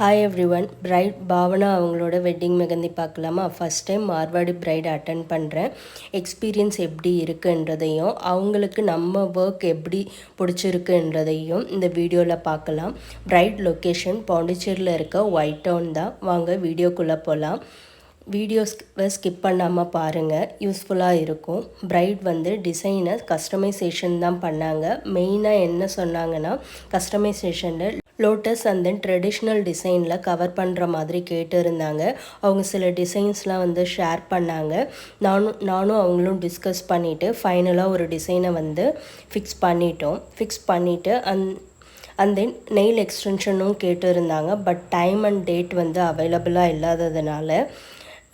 Hi everyone, bride Bhawana அவங்களோட wedding mehndi பார்க்கலாமா? First time Marwadi bride attend பண்ணுறேன். எக்ஸ்பீரியன்ஸ் எப்படி இருக்குன்றதையும் அவங்களுக்கு நம்ம ஒர்க் எப்படி பிடிச்சிருக்குன்றதையும் இந்த வீடியோவில் பார்க்கலாம். பிரைட் லொக்கேஷன் பாண்டிச்சேரியில் இருக்க ஒயிட் டவுன் தான். வாங்க வீடியோக்குள்ளே போகலாம். வீடியோஸ்வை ஸ்கிப் பண்ணாமல் பாருங்கள், யூஸ்ஃபுல்லாக இருக்கும். பிரைட் டிசைனை கஸ்டமைசேஷன் தான் பண்ணாங்க. மெயினாக என்ன சொன்னாங்கன்னா, கஸ்டமைசேஷனில் லோட்டஸ் அண்ட் தென் ட்ரெடிஷ்னல் டிசைனில் கவர் பண்ணுற மாதிரி கேட்டு இருந்தாங்க. அவங்க சில டிசைன்ஸ்லாம் ஷேர் பண்ணாங்க. நானும் அவங்களும் டிஸ்கஸ் பண்ணிவிட்டு ஃபைனலாக ஒரு டிசைனை ஃபிக்ஸ் பண்ணிவிட்டு அண்ட் தென் நெயில் எக்ஸ்டென்ஷனும் கேட்டு இருந்தாங்க. பட் டைம் அண்ட் டேட் அவைலபிளாக இல்லாததுனால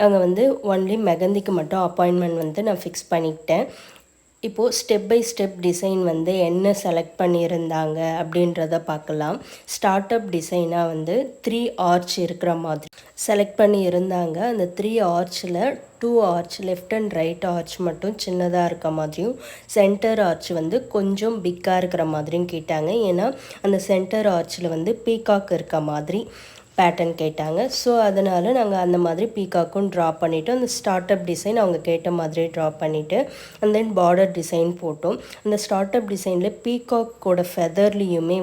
நாங்கள் ஒன்லி மெஹந்திக்கு மட்டும் அப்பாயின்மெண்ட் நான் ஃபிக்ஸ் பண்ணிக்கிட்டேன். இப்போது ஸ்டெப் பை ஸ்டெப் டிசைன் என்ன செலக்ட் பண்ணியிருந்தாங்க அப்படின்றத பார்க்கலாம். ஸ்டார்ட் அப் டிசைனாக 3 ஆர்ச் இருக்கிற மாதிரி செலக்ட் பண்ணியிருந்தாங்க. அந்த 3 ஆர்ச்சில் 2 arch left and right arch மட்டும் சின்னதாக இருக்க மாதிரியும், சென்டர் ஆர்ச் கொஞ்சம் பிக்காக இருக்கிற மாதிரியும் கேட்டாங்க. ஏன்னா அந்த சென்டர் ஆர்ச்சில் பீகாக் இருக்க மாதிரி பேட்டர்ன் கேட்டாங்க. ஸோ அதனால் நாங்கள் அந்த மாதிரி பீகாக்கும் ட்ரா பண்ணிவிட்டு, அந்த ஸ்டார்ட் அப் டிசைன் அவங்க கேட்ட மாதிரி ட்ரா பண்ணிவிட்டு அண்ட் தென் பார்டர் டிசைன் போட்டோம். அந்த ஸ்டார்ட் அப் டிசைனில் பீகாக்கோட ஃபெதர்லேயுமே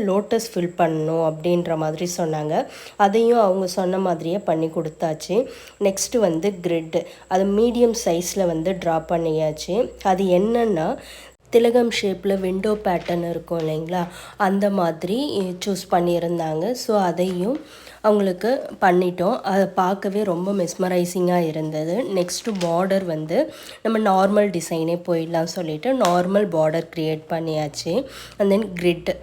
லோட்டஸ் ஃபில் பண்ணணும் அப்படின்ற மாதிரி சொன்னாங்க. அதையும் அவங்க சொன்ன மாதிரியே பண்ணி கொடுத்தாச்சு. நெக்ஸ்ட்டு கிரிட், அது மீடியம் சைஸில் ட்ரா பண்ணியாச்சு. அது என்னென்னா, திலகம் ஷேப்பில் விண்டோ பேட்டர்ன் இருக்கும் இல்லைங்களா, அந்த மாதிரி சூஸ் பண்ணியிருந்தாங்க. ஸோ அதையும் அவங்களுக்கு பண்ணிட்டோம். அதை பார்க்கவே ரொம்ப மெஸ்மரைசிங்காக இருந்தது. நெக்ஸ்ட்டு பார்டர் நம்ம நார்மல் டிசைனே போயிடலாம் சொல்லிவிட்டு நார்மல் பார்டர் க்ரியேட் பண்ணியாச்சு. அண்ட் தென் கிரிட்,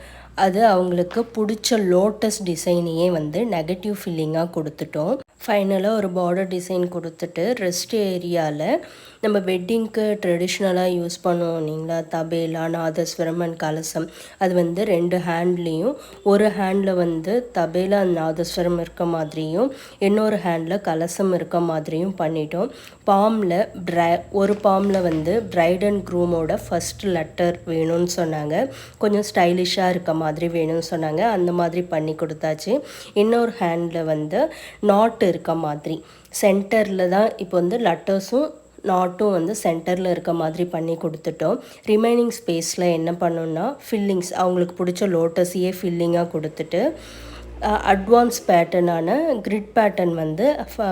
அது அவங்களுக்கு பிடிச்ச லோட்டஸ் டிசைனையே நெகட்டிவ் ஃபில்லிங்காக கொடுத்துட்டோம். ஃபைனலாக ஒரு பார்டர் டிசைன் கொடுத்துட்டு ரெஸ்ட் ஏரியாவில் நம்ம வெட்டிங்க்கு ட்ரெடிஷ்னலாக யூஸ் பண்ணுவோம் இல்லைங்களா, தபேலா, நாதஸ்வரம் அண்ட் கலசம், அது 2 ஹேண்ட்லேயும், ஒரு ஹேண்டில் தபேலா அண்ட் நாதஸ்வரம் இருக்க மாதிரியும், இன்னொரு ஹேண்டில் கலசம் இருக்க மாதிரியும் பண்ணிட்டோம். பாமில் ஒரு பாமில் பிரைட் அண்ட் க்ரூமோட ஃபஸ்ட் லெட்டர் வேணும்னு சொன்னாங்க. கொஞ்சம் ஸ்டைலிஷாக இருக்க மாதிரி வேணும்னு சொன்னாங்க. அந்த மாதிரி பண்ணி கொடுத்தாச்சு. இன்னொரு ஹேண்டில் நாட்டு இருக்க மாதிரி சென்டரில் தான் இப்போ லெட்டர்ஸும் நாட்டும் சென்டரில் இருக்க மாதிரி பண்ணி கொடுத்துட்டோம். ரிமைனிங் ஸ்பேஸில் என்ன பண்ணோன்னா, ஃபில்லிங்ஸ் அவங்களுக்கு பிடிச்ச லோட்டஸையே ஃபில்லிங்காக கொடுத்துட்டு அட்வான்ஸ் பேட்டர்னான கிரிட் பேட்டர்ன்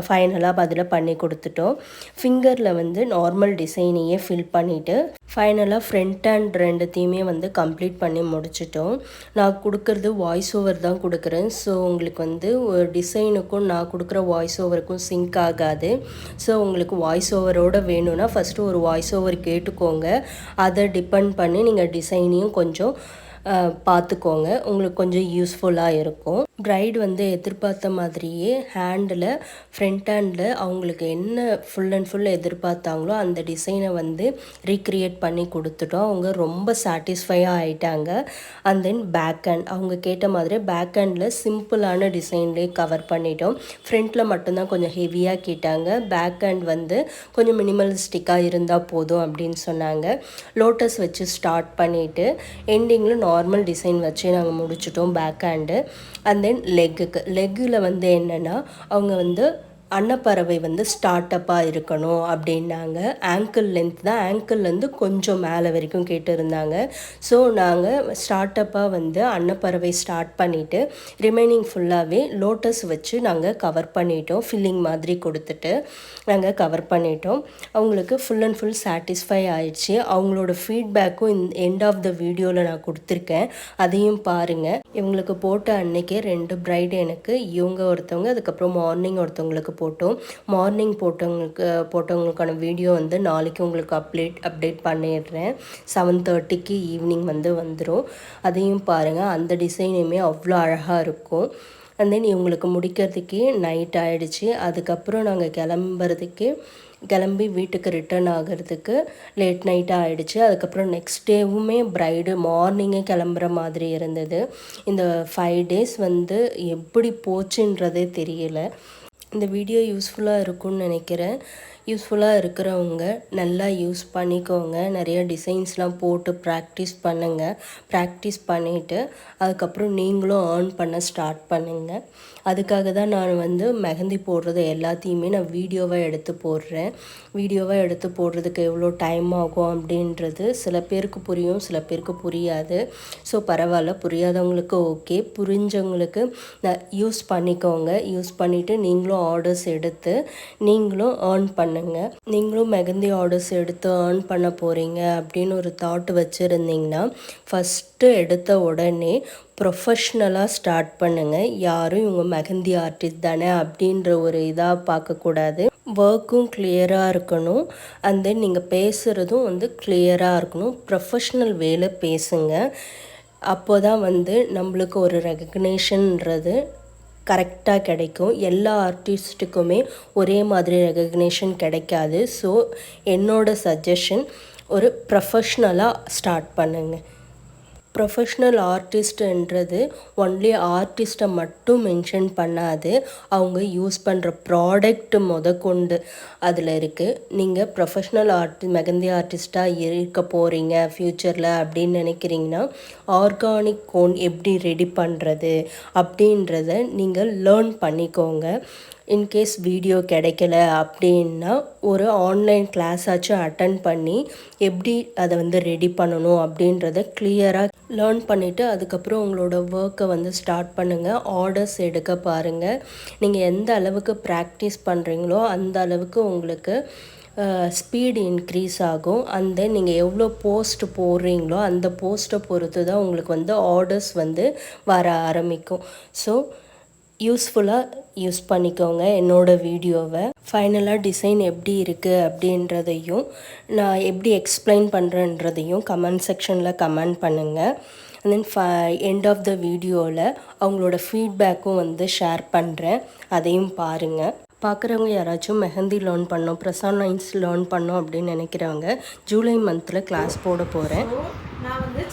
ஃபைனலாக அதில் பண்ணி கொடுத்துட்டோம். ஃபிங்கரில் நார்மல் டிசைனையே ஃபில் பண்ணிவிட்டு ஃபைனலாக ஃப்ரண்ட் அண்ட் ரெண்டுத்தையுமே கம்ப்ளீட் பண்ணி முடிச்சிட்டோம். நான் கொடுக்குறது வாய்ஸ் ஓவர் தான் கொடுக்குறேன். ஸோ உங்களுக்கு ஒரு டிசைனுக்கும் நான் கொடுக்குற வாய்ஸ் ஓவருக்கும் சிங்க் ஆகாது. ஸோ உங்களுக்கு வாய்ஸ் ஓவரோடு வேணும்னா ஃபஸ்ட்டு ஒரு வாய்ஸ் ஓவர் கேட்டுக்கோங்க. அதை டிபெண்ட் பண்ணி நீங்கள் டிசைனையும் கொஞ்சம் பார்த்துக்கோங்க, உங்களுக்கு கொஞ்சம் யூஸ்ஃபுல்லாக இருக்கும். பிரைட் எதிர்பார்த்த மாதிரியே ஹேண்டில், ஃப்ரண்ட் ஹேண்டில் அவங்களுக்கு என்ன ஃபுல் அண்ட் ஃபுல் எதிர்பார்த்தாங்களோ அந்த டிசைனை ரீக்ரியேட் பண்ணி கொடுத்துட்டோம். அவங்க ரொம்ப சாட்டிஸ்ஃபையாக ஆகிட்டாங்க. அண்ட் தென் பேக் ஹேண்ட், அவங்க கேட்ட மாதிரி பேக் ஹேண்டில் சிம்பிளான டிசைன்லேயே கவர் பண்ணிட்டோம். ஃப்ரண்ட்டில் மட்டும்தான் கொஞ்சம் ஹெவியாக கேட்டாங்க. பேக் ஹேண்ட் கொஞ்சம் மினிமலிஸ்டிக்காக இருந்தால் போதும் அப்படின்னு சொன்னாங்க. லோட்டஸ் வச்சு ஸ்டார்ட் பண்ணிவிட்டு எண்டிங்கில் நார்மல் டிசைன் வச்சு நாங்கள் முடிச்சிட்டோம் பேக் ஹேண்டு. அண்ட் தென் லெக்கில் என்னென்னா, அவங்க அன்னப்பறவை ஸ்டார்ட் அப்பாக இருக்கணும் அப்படின்னாங்க. ஆங்கிள் லென்த் தான், ஆங்கிள்லேருந்து கொஞ்சம் மேலே வரைக்கும் கேட்டுருந்தாங்க. ஸோ நாங்கள் ஸ்டார்ட் அப்பாக அன்னப்பறவை ஸ்டார்ட் பண்ணிவிட்டு ரிமைனிங் ஃபுல்லாகவே லோட்டஸ் வச்சு நாங்கள் கவர் பண்ணிட்டோம். ஃபில்லிங் மாதிரி கொடுத்துட்டு நாங்கள் கவர் பண்ணிட்டோம். அவங்களுக்கு ஃபுல் அண்ட் ஃபுல் சாட்டிஸ்ஃபை ஆயிடுச்சு. அவங்களோட ஃபீட்பேக்கும் எண்ட் ஆஃப் த வீடியோவில் நான் கொடுத்துருக்கேன், அதையும் பாருங்கள். இவங்களுக்கு போட்ட அன்னைக்கே 2 பிரைடு எனக்கு, இவங்க ஒருத்தவங்க, அதுக்கப்புறம் மார்னிங் ஒருத்தவங்களுக்கு போட்டோம். மார்னிங் போட்டவங்களுக்கான வீடியோ நாளைக்கு உங்களுக்கு அப்டேட் பண்ணிடுறேன். 7:30க்கு ஈவினிங் வந்துடும். அதையும் பாருங்கள். அந்த டிசைனுமே அவ்வளோ அழகாக இருக்கும். அண்ட் தென் இவங்களுக்கு முடிக்கிறதுக்கே நைட் ஆகிடுச்சு. அதுக்கப்புறம் நாங்கள் கிளம்பி வீட்டுக்கு ரிட்டர்ன் ஆகிறதுக்கு லேட் நைட்டாக ஆகிடுச்சு. அதுக்கப்புறம் நெக்ஸ்ட் டேவுமே பிரைடு மார்னிங்கே கிளம்புற மாதிரி இருந்தது. இந்த 5 days எப்படி போச்சுன்றதே தெரியல. இந்த வீடியோ யூஸ்ஃபுல்லாக இருக்கும்னு நினைக்கிறேன். யூஸ்ஃபுல்லாக இருக்கிறவங்க நல்லா யூஸ் பண்ணிக்கோங்க. நிறைய டிசைன்ஸ்லாம் போட்டு ப்ராக்டிஸ் பண்ணுங்கள். ப்ராக்டிஸ் பண்ணிவிட்டு அதுக்கப்புறம் நீங்களும் ஏர்ன் பண்ண ஸ்டார்ட் பண்ணுங்கள். அதுக்காக தான் நான் வந்து மெஹந்தி போடுறது எல்லாத்தையுமே நான் வீடியோவாக எடுத்து போடுறேன். வீடியோவாக எடுத்து போடுறதுக்கு எவ்வளோ டைம் ஆகும் அப்படின்றது சில பேருக்கு புரியும், சில பேருக்கு புரியாது. ஸோ பரவாயில்ல, புரியாதவங்களுக்கு ஓகே, புரிஞ்சவங்களுக்கு யூஸ் பண்ணிக்கோங்க. யூஸ் பண்ணிவிட்டு நீங்களும் ஆர்டர்ஸ் எடுத்து நீங்களும் ஏர்ன் பண்ணுங்கள். நீங்களும் மெஹந்தி ஆர்டர்ஸ் எடுத்து ஏர்ன் பண்ண போகிறீங்க அப்படின்னு ஒரு தாட் வச்சுருந்தீங்கன்னா ஃபஸ்ட்டு எடுத்த உடனே ப்ரொஃபஷ்னலாக ஸ்டார்ட் பண்ணுங்கள். யாரும் இவங்க மெஹந்தி ஆர்டிஸ்ட் தானே அப்படின்ற ஒரு இதாக பார்க்கக்கூடாது. ஒர்க்கும் கிளியராக இருக்கணும். அண்ட் தென் நீங்கள் பேசுகிறதும் வந்து கிளியராக இருக்கணும். ப்ரொஃபஷ்னல் வேலை பேசுங்க. அப்போ தான் வந்து நம்மளுக்கு ஒரு ரெகக்னேஷன்ன்றது கரெக்டாக கிடைக்கும். எல்லா ஆர்டிஸ்ட்டுக்குமே ஒரே மாதிரி ரெகக்னேஷன் கிடைக்காது. ஸோ என்னோடய சஜஷன், ஒரு ப்ரொஃபஷ்னலாக ஸ்டார்ட் பண்ணுங்கள். ப்ரொஃபஷ்னல் ஆர்டிஸ்ட்ன்றது ஒன்லி ஆர்டிஸ்ட்டை மட்டும் மென்ஷன் பண்ணாது, அவங்க யூஸ் பண்ணுற ப்ராடக்ட் கொண்டு அதில் இருக்குது. நீங்கள் ப்ரொஃபஷ்னல் மெஹந்தி ஆர்டிஸ்ட்டாக இருக்க போகிறீங்க ஃப்யூச்சரில் அப்படின்னு நினைக்கிறீங்கன்னா ஆர்கானிக் கோன் எப்படி ரெடி பண்ணுறது அப்படின்றத நீங்கள் லேர்ன் பண்ணிக்கோங்க. இன்கேஸ் வீடியோ கிடைக்கல அப்படின்னா ஒரு ஆன்லைன் கிளாஸாச்சும் அட்டன் பண்ணி எப்படி அதை வந்து ரெடி பண்ணணும் அப்படின்றத கிளியராக லேர்ன் பண்ணிவிட்டு அதுக்கப்புறம் உங்களோட ஒர்க்கை வந்து ஸ்டார்ட் பண்ணுங்கள். ஆர்டர்ஸ் எடுக்க பாருங்கள். நீங்கள் எந்த அளவுக்கு ப்ராக்டிஸ் பண்ணுறீங்களோ அந்த அளவுக்கு உங்களுக்கு ஸ்பீடு இன்க்ரீஸ் ஆகும். அந்த நீங்கள் எவ்வளோ போஸ்ட் போடுறீங்களோ அந்த போஸ்ட்டை பொறுத்து தான் உங்களுக்கு வந்து ஆர்டர்ஸ் வந்து வர ஆரம்பிக்கும். ஸோ யூஸ்ஃபுல்லாக யூஸ் பண்ணிக்கோங்க என்னோடய வீடியோவை. ஃபைனலாக டிசைன் எப்படி இருக்குது அப்படின்றதையும் நான் எப்படி எக்ஸ்பிளைன் பண்ணுறேன்றதையும் கமெண்ட் செக்ஷனில் கமெண்ட் பண்ணுங்கள். And then end of the வீடியோவில் அவங்களோட ஃபீட்பேக்கும் வந்து ஷேர் பண்ணுறேன், அதையும் பாருங்கள். பார்க்குறவங்க யாராச்சும் மெஹந்தி லேர்ன் பண்ணோம், ப்ரெசானைன்ஸ் லேர்ன் பண்ணோம் அப்படின்னு நினைக்கிறவங்க ஜூலை மந்தில் கிளாஸ் போட போகிறேன். நான் வந்து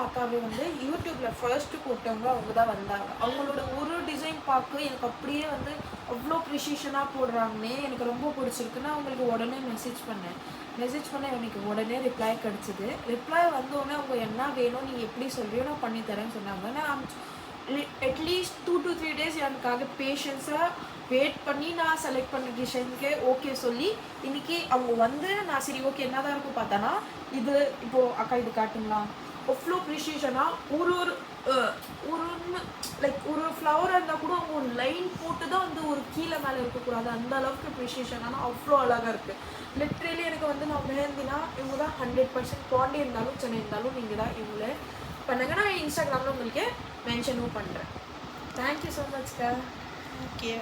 அக்காவை வந்து யூடியூப்பில் ஃபர்ஸ்ட்டு போட்டவங்க அவங்க தான் வந்தாங்க. அவங்களோட ஒரு டிசைன் பார்க்க எனக்கு அப்படியே வந்து அவ்வளோ ப்ரிசிஷனாக போடுறாங்கன்னே எனக்கு ரொம்ப பிடிச்சிருக்குன்னு அவங்களுக்கு உடனே மெசேஜ் பண்ண எனக்கு உடனே ரிப்ளை கிடச்சிது. ரிப்ளை வந்தோடனே அவங்க என்ன வேணும், நீங்கள் எப்படி சொல்லியோ நான் பண்ணித்தரேன்னு சொன்னாங்க. நான் அட்லீஸ்ட் 2 to 3 days எனக்காக பேஷன்ஸாக வெயிட் பண்ணி நான் செலக்ட் பண்ண டிசைனுக்கு ஓகே சொல்லி இன்றைக்கி அவங்க வந்து நான் சரி ஓகே என்ன தான் இருக்கும் பார்த்தானா இது இப்போது அக்கா இது காட்டுங்களா அவ்வளோ ப்ரிசிஷனாக ஒரு லைக் ஒரு ஃப்ளவராக இருந்தால் கூட அவங்க ஒரு லைன் போட்டு தான் வந்து ஒரு கீழே மேலே இருக்கக்கூடாது, அந்த அளவுக்கு ப்ரிசிஷனாக அவ்வளோ அழகாக இருக்குது. லிட்ரலி எனக்கு வந்து நான் மெஹந்தினா இவங்க தான் 100%. பாண்டி இருந்தாலும் சென்னை இருந்தாலும் நீங்கள் தான் இவங்களே பண்ணுங்க. நான் இன்ஸ்டாகிராமில் உங்களுக்கு மென்ஷனும் பண்ணுறேன். தேங்க்யூ ஸோ மச்க்கா. தேங்க்யூ.